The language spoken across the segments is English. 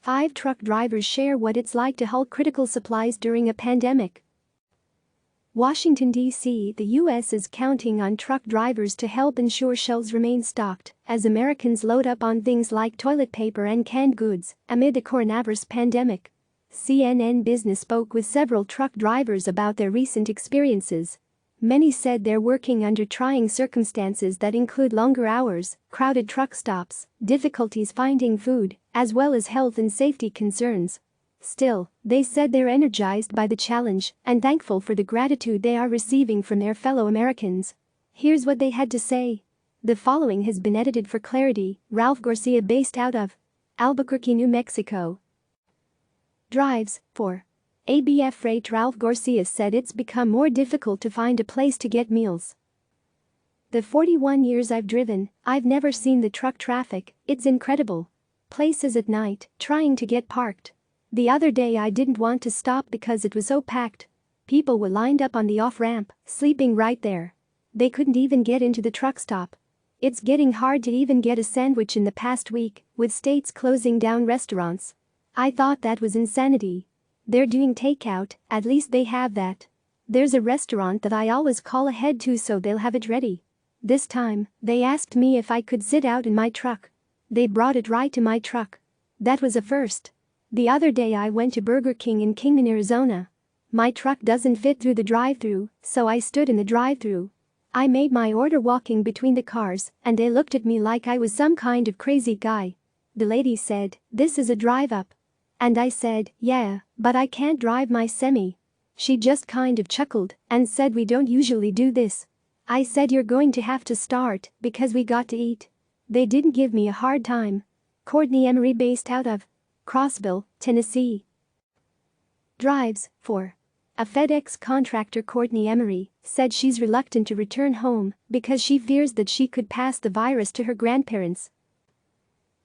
5 truck drivers share what it's like to haul critical supplies during a pandemic. Washington, D.C. The U.S. is counting on truck drivers to help ensure shelves remain stocked as Americans load up on things like toilet paper and canned goods amid the coronavirus pandemic. CNN Business spoke with several truck drivers about their recent experiences. Many said they're working under trying circumstances that include longer hours, crowded truck stops, difficulties finding food, as well as health and safety concerns. Still, they said they're energized by the challenge and thankful for the gratitude they are receiving from their fellow Americans. Here's what they had to say. The following has been edited for clarity. Ralph Garcia, based out of Albuquerque, New Mexico, drives for ABF Freight. Ralph Garcia said it's become more difficult to find a place to get meals. The 41 years I've driven, I've never seen the truck traffic. It's incredible. Places at night, trying to get parked. The other day I didn't want to stop because it was so packed. People were lined up on the off-ramp, sleeping right there. They couldn't even get into the truck stop. It's getting hard to even get a sandwich in the past week, with states closing down restaurants. I thought that was insanity. They're doing takeout, at least they have that. There's a restaurant that I always call ahead to so they'll have it ready. This time, they asked me if I could sit out in my truck. They brought it right to my truck. That was a first. The other day I went to Burger King in Kingman, Arizona. My truck doesn't fit through the drive-thru, so I stood in the drive-thru. I made my order walking between the cars, and they looked at me like I was some kind of crazy guy. The lady said, "This is a drive-up." And I said, "Yeah, but I can't drive my semi." She just kind of chuckled and said, "We don't usually do this." I said, "You're going to have to start because we got to eat." They didn't give me a hard time. Courtney Emery, based out of Crossville, Tennessee, drives for a FedEx contractor. Courtney Emery said she's reluctant to return home because she fears that she could pass the virus to her grandparents.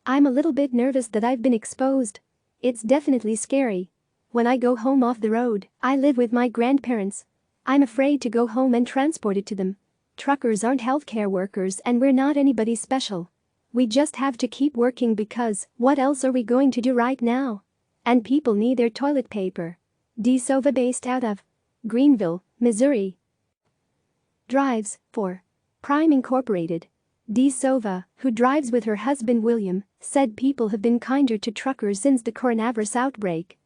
"I'm a little bit nervous that I've been exposed. It's definitely scary. When I go home off the road, I live with my grandparents. I'm afraid to go home and transport it to them. Truckers aren't healthcare workers and we're not anybody special. We just have to keep working because what else are we going to do right now? And people need their toilet paper." DeSova, based out of Greenville, Missouri, drives for Prime Incorporated. DeSova, who drives with her husband William, said people have been kinder to truckers since the coronavirus outbreak.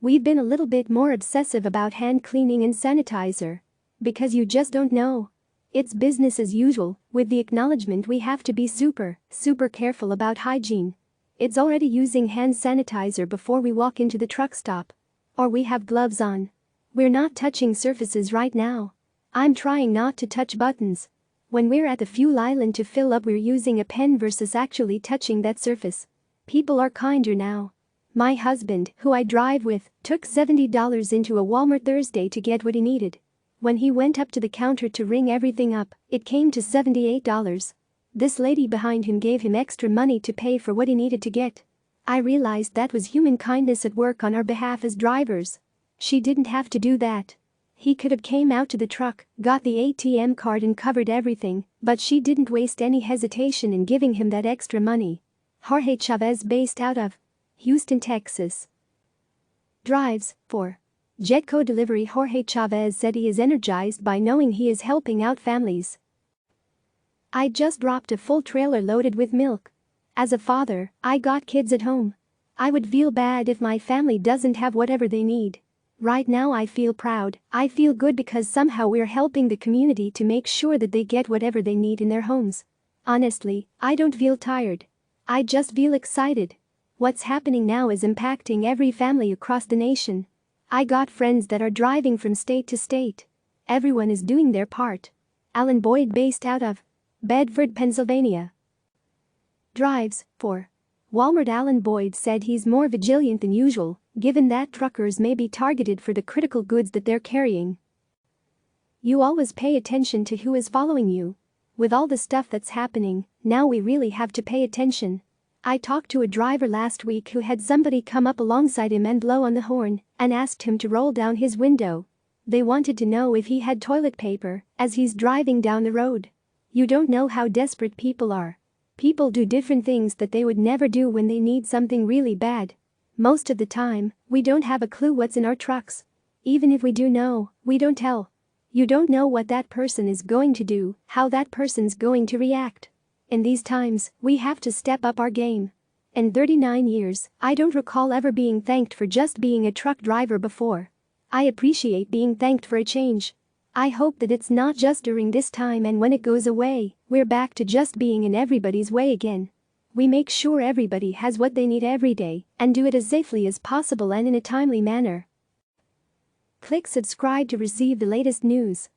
"We've been a little bit more obsessive about hand cleaning and sanitizer. Because you just don't know. It's business as usual, with the acknowledgement we have to be super careful about hygiene. It's already using hand sanitizer before we walk into the truck stop. Or we have gloves on. We're not touching surfaces right now. I'm trying not to touch buttons. When we're at the fuel island to fill up, we're using a pen versus actually touching that surface. People are kinder now. My husband, who I drive with, took $70 into a Walmart Thursday to get what he needed. When he went up to the counter to ring everything up, it came to $78. This lady behind him gave him extra money to pay for what he needed to get. I realized that was human kindness at work on our behalf as drivers. She didn't have to do that. He could have came out to the truck, got the ATM card and covered everything, but she didn't waste any hesitation in giving him that extra money." Jorge Chavez, based out of Houston, Texas, drives for Jetco Delivery. Jorge Chavez said he is energized by knowing he is helping out families. "I just dropped a full trailer loaded with milk. As a father, I got kids at home. I would feel bad if my family doesn't have whatever they need. Right now I feel proud. I feel good because somehow we're helping the community to make sure that they get whatever they need in their homes. Honestly, I don't feel tired. I just feel excited. What's happening now is impacting every family across the nation. I got friends that are driving from state to state. Everyone is doing their part." Alan Boyd, based out of Bedford, Pennsylvania, drives for Walmart. Alan Boyd said he's more vigilant than usual, given that truckers may be targeted for the critical goods that they're carrying. "You always pay attention to who is following you. With all the stuff that's happening, now we really have to pay attention. I talked to a driver last week who had somebody come up alongside him and blow on the horn and asked him to roll down his window. They wanted to know if he had toilet paper as he's driving down the road. You don't know how desperate people are. People do different things that they would never do when they need something really bad. Most of the time, we don't have a clue what's in our trucks. Even if we do know, we don't tell. You don't know what that person is going to do, how that person's going to react. In these times, we have to step up our game. In 39 years, I don't recall ever being thanked for just being a truck driver before. I appreciate being thanked for a change. I hope that it's not just during this time, and when it goes away, we're back to just being in everybody's way again. We make sure everybody has what they need every day and do it as safely as possible and in a timely manner. Click subscribe to receive the latest news.